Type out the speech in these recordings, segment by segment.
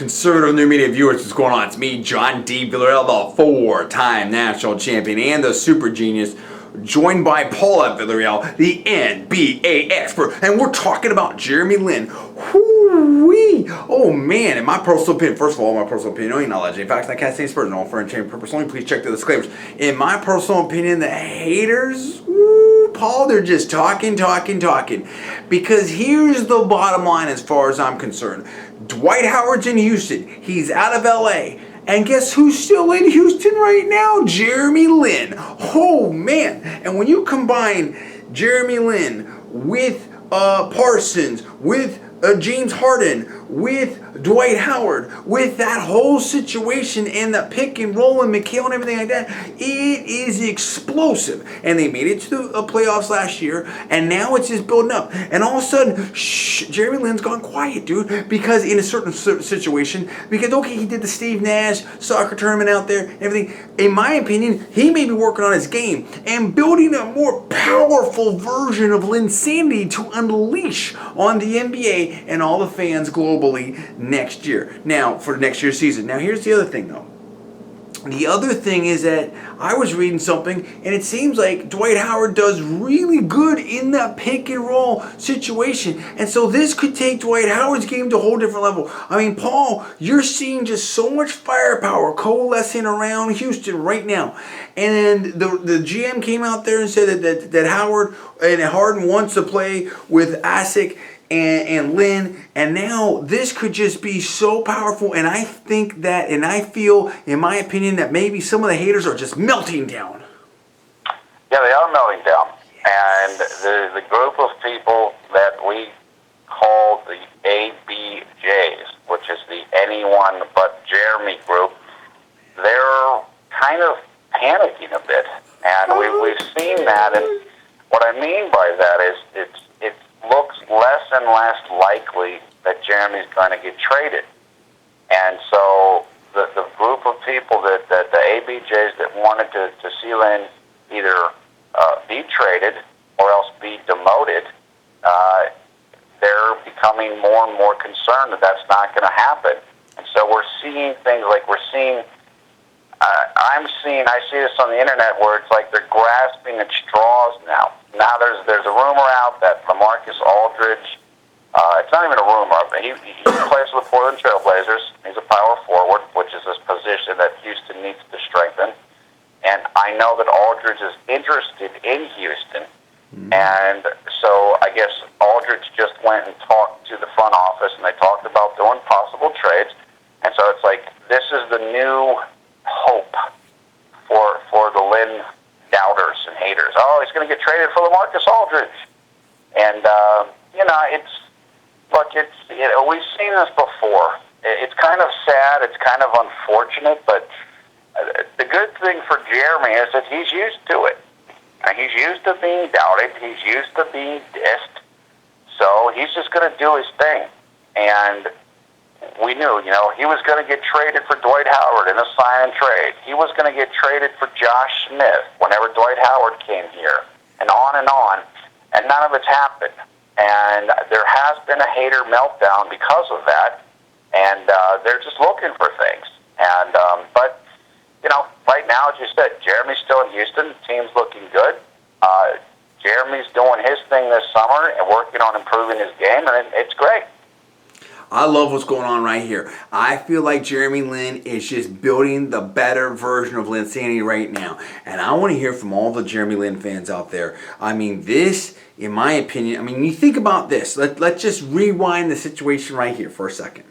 Conservative New Media viewers, what's going on? It's me, John D. Villarreal, the four-time national champion and the Super Genius, joined by Paul at Villarreal, the NBA expert, and we're talking about Jeremy Lin. Whoo-wee! Oh man, in my personal opinion, first of all, my personal opinion, no knowledge. In fact, I can't say Spurs, no for entertainment purpose only. Please check the disclaimers. In my personal opinion, the haters, Paul, they're just talking. Because here's the bottom line as far as I'm concerned. Dwight Howard's in Houston. He's out of LA. And guess who's still in Houston right now? Jeremy Lin. Oh, man. And when you combine Jeremy Lin with Parsons, with James Harden, with Dwight Howard, with that whole situation and the pick and roll and McHale and everything like that, it is explosive. And they made it to the playoffs last year, and now it's just building up. And all of a sudden, Jeremy Lin's gone quiet, dude, because in a certain situation, because, okay, he did the Steve Nash soccer tournament out there and everything. In my opinion, he may be working on his game and building a more powerful version of Linsanity to unleash on the NBA and all the fans globally next year. Now, for next year's season. Now, here's the other thing, though. The other thing is that I was reading something, and it seems like Dwight Howard does really good in that pick and roll situation. And so this could take Dwight Howard's game to a whole different level. I mean, Paul, you're seeing just so much firepower coalescing around Houston right now. And the GM came out there and said that Howard and Harden wants to play with ASIC and Lin, and now this could just be so powerful. And I think that, and I feel, in my opinion, that maybe some of the haters are just melting down. Yeah, they are melting down. And the group of people that we call the ABJs, which is the Anyone But Jeremy group, they're kind of panicking a bit. And we've seen that, and what I mean by that is it looks less and less likely that Jeremy's going to get traded. And so the group of people that the ABJs that wanted to see Lin either be traded or else be demoted, they're becoming more and more concerned that that's not going to happen. And so we're seeing things like I see this on the internet where it's like they're grasping at straws now. Now there's a rumor out that LaMarcus Aldridge, it's not even a rumor, but he plays for the Portland Trail Blazers. He's a power forward, which is this position that Houston needs to strengthen. And I know that Aldridge is interested in Houston. And so I guess Aldridge just went and talked to the front office, and they talked about doing possible trades. And so it's like this is the new hope for the Lin doubters and haters. Oh, he's going to get traded for LaMarcus Aldridge. And, we've seen this before. It's kind of sad. It's kind of unfortunate. But the good thing for Jeremy is that he's used to it. He's used to being doubted. He's used to being dissed. So he's just going to do his thing. And we knew, he was going to get traded for Dwight Howard in a sign and trade. He was going to get traded for Josh Smith whenever Dwight Howard came here, and on, and none of it's happened. And there has been a hater meltdown because of that, and they're just looking for things. And but right now, as you said, Jeremy's still in Houston. The team's looking good. Jeremy's doing his thing this summer and working on improving his game, and it's great. I love what's going on right here. I feel like Jeremy Lin is just building the better version of Linsanity right now. And I want to hear from all the Jeremy Lin fans out there. I mean, this, in my opinion, you think about this. Let's just rewind the situation right here for a second.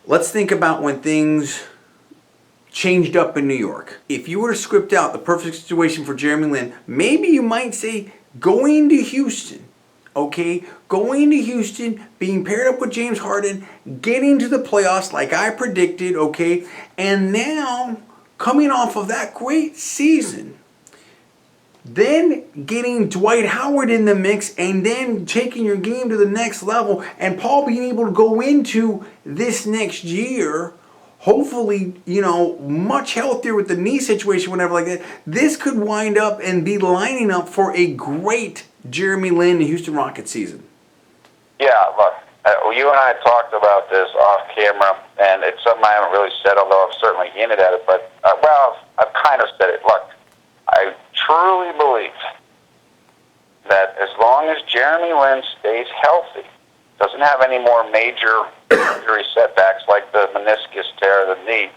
Let's think about when things changed up in New York. If you were to script out the perfect situation for Jeremy Lin, maybe you might say going to Houston. Okay, going to Houston, being paired up with James Harden, getting to the playoffs like I predicted, okay, and now coming off of that great season, then getting Dwight Howard in the mix and then taking your game to the next level, and Paul being able to go into this next year, hopefully, much healthier with the knee situation, whatever like that. This could wind up and be lining up for a great Jeremy Lin Houston Rockets season. Yeah, look, You and I talked about this off camera, and it's something I haven't really said, although I've certainly hinted at it. But, I've kind of said it. Look, I truly believe that as long as Jeremy Lin stays healthy, doesn't have any more major injury setbacks like the meniscus tear of the knee,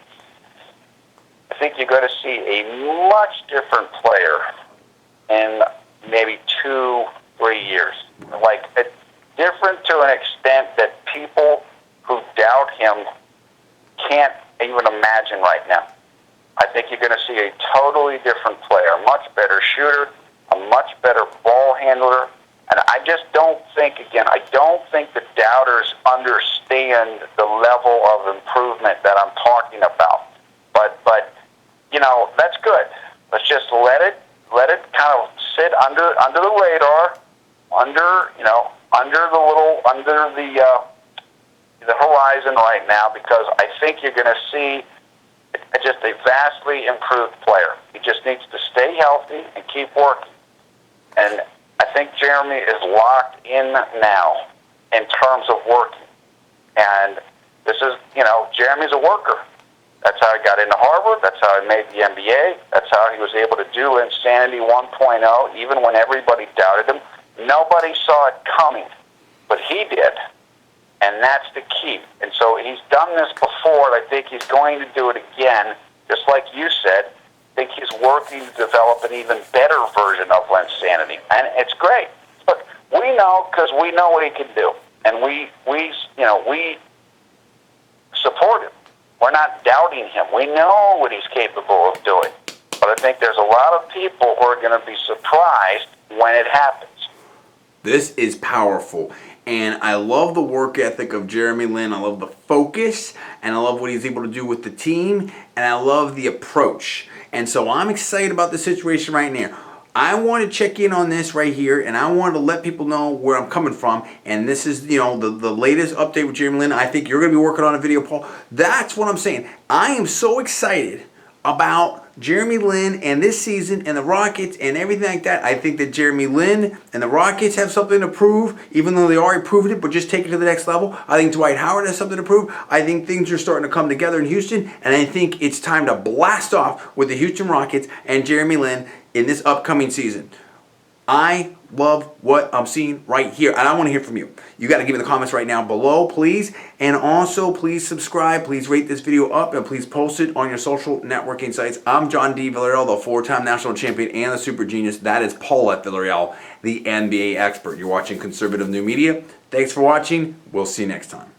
I think you're going to see a much different player in maybe 2-3 years. Like, different to an extent that people who doubt him can't even imagine right now. I think you're going to see a totally different player, a much better shooter, a much better ball handler. And I just don't think, I don't think the doubters understand the level of improvement that I'm talking about. But that's good. Let's just let it kind of sit under the radar, under the horizon right now, because I think you're going to see just a vastly improved player. He just needs to stay healthy and keep working. And I think Jeremy is locked in now in terms of working. And this is, Jeremy's a worker. That's how he got into Harvard. That's how he made the NBA. That's how he was able to do Linsanity 1.0, even when everybody doubted him. Nobody saw it coming, but he did. And that's the key. And so he's done this before, and I think he's going to do it again. Just like you said, I think he's working to develop an even better version of Linsanity. And it's great. Look, we know, because we know what he can do. And we support him. We're not doubting him. We know what he's capable of doing. But I think there's a lot of people who are going to be surprised when it happens. This is powerful. And I love the work ethic of Jeremy Lin. I love the focus, and I love what he's able to do with the team, and I love the approach. And so I'm excited about the situation right now. I want to check in on this right here, and I wanted to let people know where I'm coming from. And this is, the latest update with Jeremy Lin. I think you're going to be working on a video, Paul. That's what I'm saying. I am so excited about Jeremy Lin and this season and the Rockets and everything like that. I think that Jeremy Lin and the Rockets have something to prove, even though they already proved it, but just take it to the next level. I think Dwight Howard has something to prove. I think things are starting to come together in Houston, and I think it's time to blast off with the Houston Rockets and Jeremy Lin in this upcoming season. I love what I'm seeing right here, and I want to hear from you. You got to give me the comments right now below, please. And also, please subscribe. Please rate this video up, and please post it on your social networking sites. I'm John D. Villarreal, the 4-time national champion and the super genius. That is Paul at Villarreal, the NBA expert. You're watching Conservative New Media. Thanks for watching. We'll see you next time.